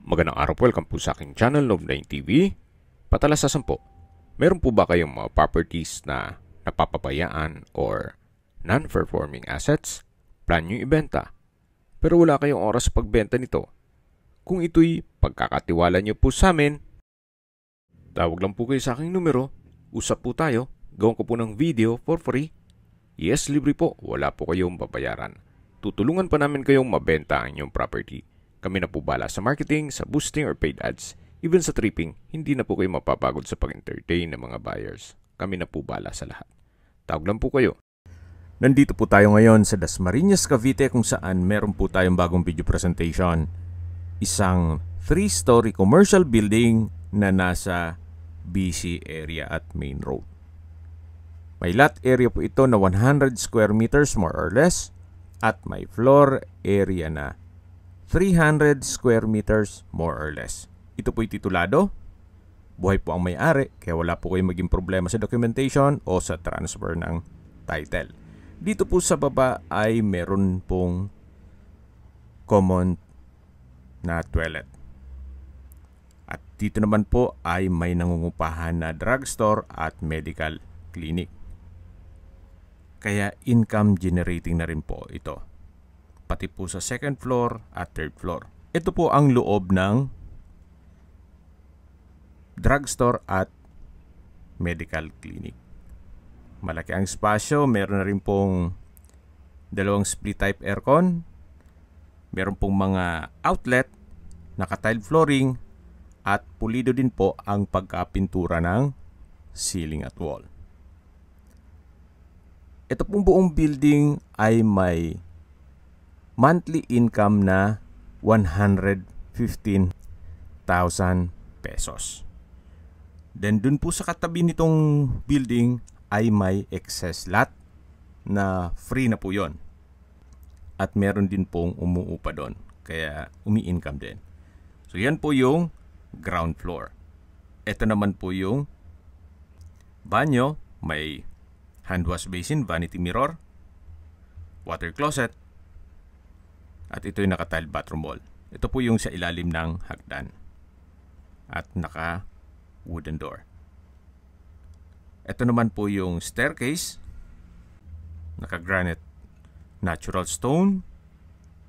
Magandang araw po, welcome po sa aking channel, Love9 TV. Patalasasan po, meron po ba kayong mga properties na napapabayaan or non-performing assets? Plan nyo ibenta, pero wala kayong oras sa pagbenta nito. Kung ito'y pagkakatiwala nyo po sa amin, tawag lang po kayo sa aking numero, usap po tayo, gawin ko po ng video for free. Yes, libre po, wala po kayong babayaran. Tutulungan pa namin kayong mabenta ang inyong property. Kami na po bala sa marketing, sa boosting or paid ads. Even sa tripping, hindi na po kayo mapapagod sa pag-entertain ng mga buyers. Kami na po bala sa lahat. Tawag lang po kayo. Nandito po tayo ngayon sa Dasmariñas, Cavite kung saan meron po tayong bagong video presentation. Isang 3-story commercial building na nasa BC area at main road. May lot area po ito na 100 square meters more or less at may floor area na 300 square meters more or less. Ito po'y titulado. Buhay po ang may-ari, kaya wala po kayong maging problema sa documentation o sa transfer ng title. Dito po sa baba ay meron pong common na toilet. At dito naman po ay may nangungupahan na drugstore at medical clinic. Kaya income generating na rin po ito. Pati po sa second floor at third floor. Ito po ang loob ng drugstore at medical clinic. Malaki ang espasyo. Meron na rin pong dalawang split type aircon. Meron pong mga outlet, naka-tile flooring, at pulido din po ang pagkapintura ng ceiling at wall. Ito pong buong building ay may monthly income na 115,000 pesos. Then dun po sa katabi nitong building ay may excess lot na free na po yon. At meron din pong umuupa doon. Kaya umi-income din. So yan po yung ground floor. Ito naman po yung banyo. May hand wash basin, vanity mirror, water closet, at ito yung naka-tile bathroom wall. Ito po yung sa ilalim ng hagdan. At naka-wooden door. Ito naman po yung staircase. Naka-granite natural stone.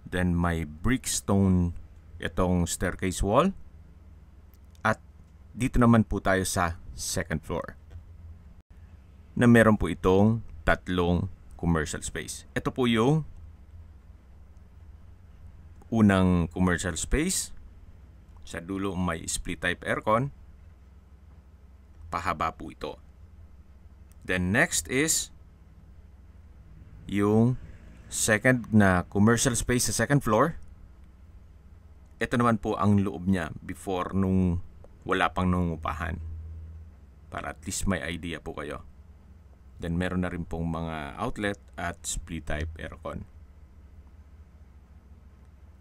Then may brick stone itong staircase wall. At dito naman po tayo sa second floor. Na meron po itong tatlong commercial space. Ito po yung unang commercial space. Sa dulo may split type aircon. Pahaba po ito. Then next is yung second na commercial space sa second floor. Ito naman po ang loob niya before nung wala pang nangungupahan. Para at least may idea po kayo. Then meron na rin pong mga outlet at split type aircon.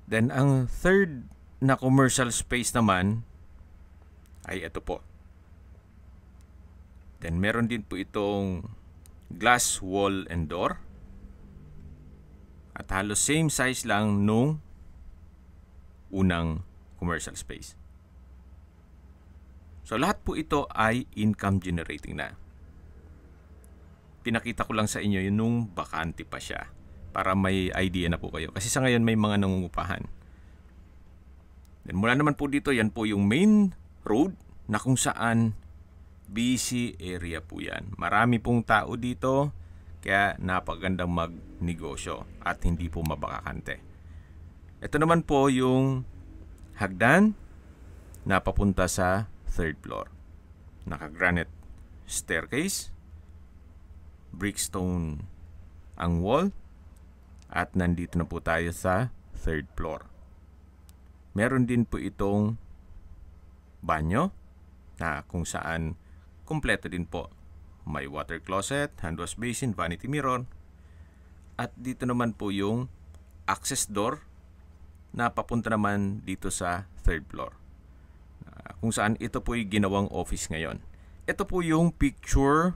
Then ang third na commercial space naman ay ito po. Then meron din po itong glass wall and door. At halos same size lang nung unang commercial space. So lahat po ito ay income generating na. Pinakita ko lang sa inyo yun nung bakante pa siya. Para may idea na po kayo. Kasi sa ngayon may mga nangungupahan. Then mula naman po dito, yan po yung main road na kung saan busy area po yan. Marami pong tao dito. Kaya napagandang magnegosyo at hindi po mabakakante. Ito naman po yung hagdan na papunta sa third floor. Naka-granite staircase. Brickstone ang wall. At nandito na po tayo sa third floor. Meron din po itong banyo na kung saan kumpleto din po. May water closet, hand wash basin, vanity mirror. At dito naman po yung access door na papunta naman dito sa third floor. Kung saan ito po yung ginawang office ngayon. Ito po yung picture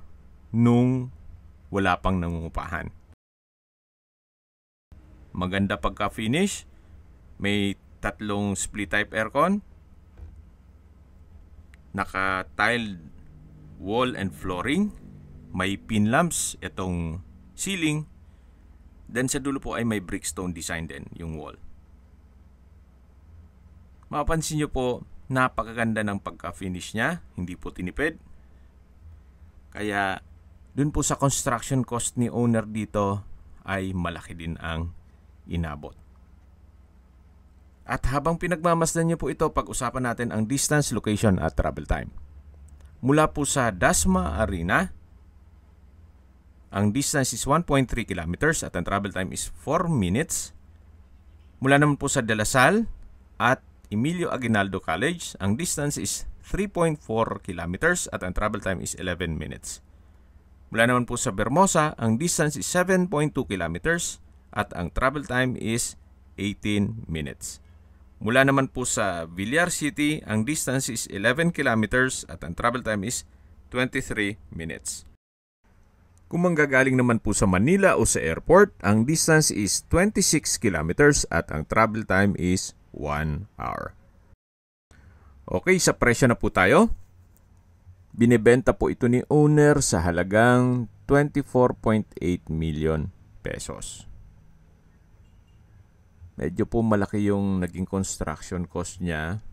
nung wala pang nangungupahan. Maganda pagka-finish. May tatlong split type aircon, naka-tiled wall and flooring. May pin lamps itong ceiling. Then sa dulo po ay may brickstone design din yung wall. Mapapansin nyo po, napakaganda ng pagka-finish niya. Hindi po tinipid. Kaya dun po sa construction cost ni owner dito ay malaki din ang inabot. At habang pinagmamasdan nyo po ito, pag-usapan natin ang distance, location at travel time. Mula po sa Dasma Arena, ang distance is 1.3 kilometers at ang travel time is 4 minutes. Mula naman po sa De La Salle at Emilio Aguinaldo College, ang distance is 3.4 kilometers at ang travel time is 11 minutes. Mula naman po sa Vermosa, ang distance is 7.2 kilometers at ang travel time is 18 minutes. Mula naman po sa Villar City, ang distance is 11 kilometers at ang travel time is 23 minutes. Kung manggagaling naman po sa Manila o sa airport, ang distance is 26 kilometers at ang travel time is 1 hour. Okay, sa presyo na po tayo. Binibenta po ito ni owner sa halagang 24.8 million pesos. Medyo po malaki yung naging construction cost niya.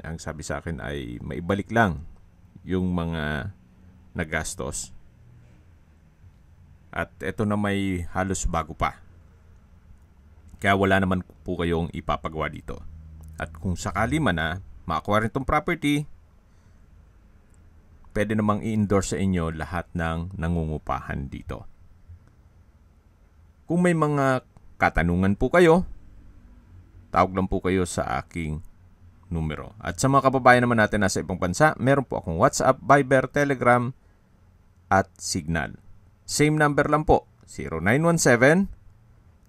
Ang sabi sa akin ay maibalik lang yung mga nagastos. At ito na may halos bago pa. Kaya wala naman po kayong ipapagawa dito. At kung sakali man na ma-acquire itong property, pwede namang i-endorse sa inyo lahat ng nangungupahan dito. Kung may mga katanungan po kayo, tawag lang po kayo sa aking numero. At sa mga kababayan naman natin nasa ibang bansa, meron po akong WhatsApp, Viber, Telegram, at Signal. Same number lang po,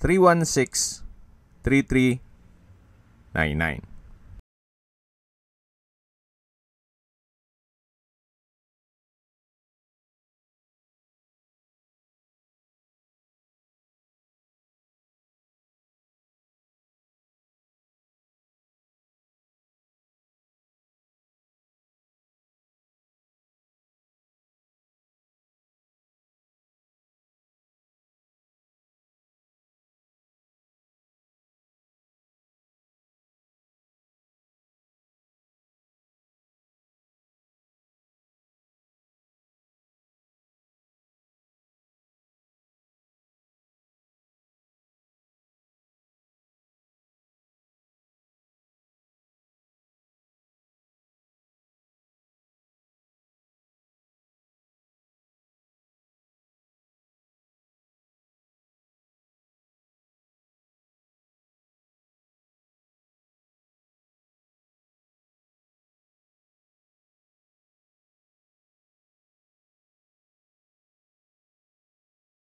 0917-316-3399.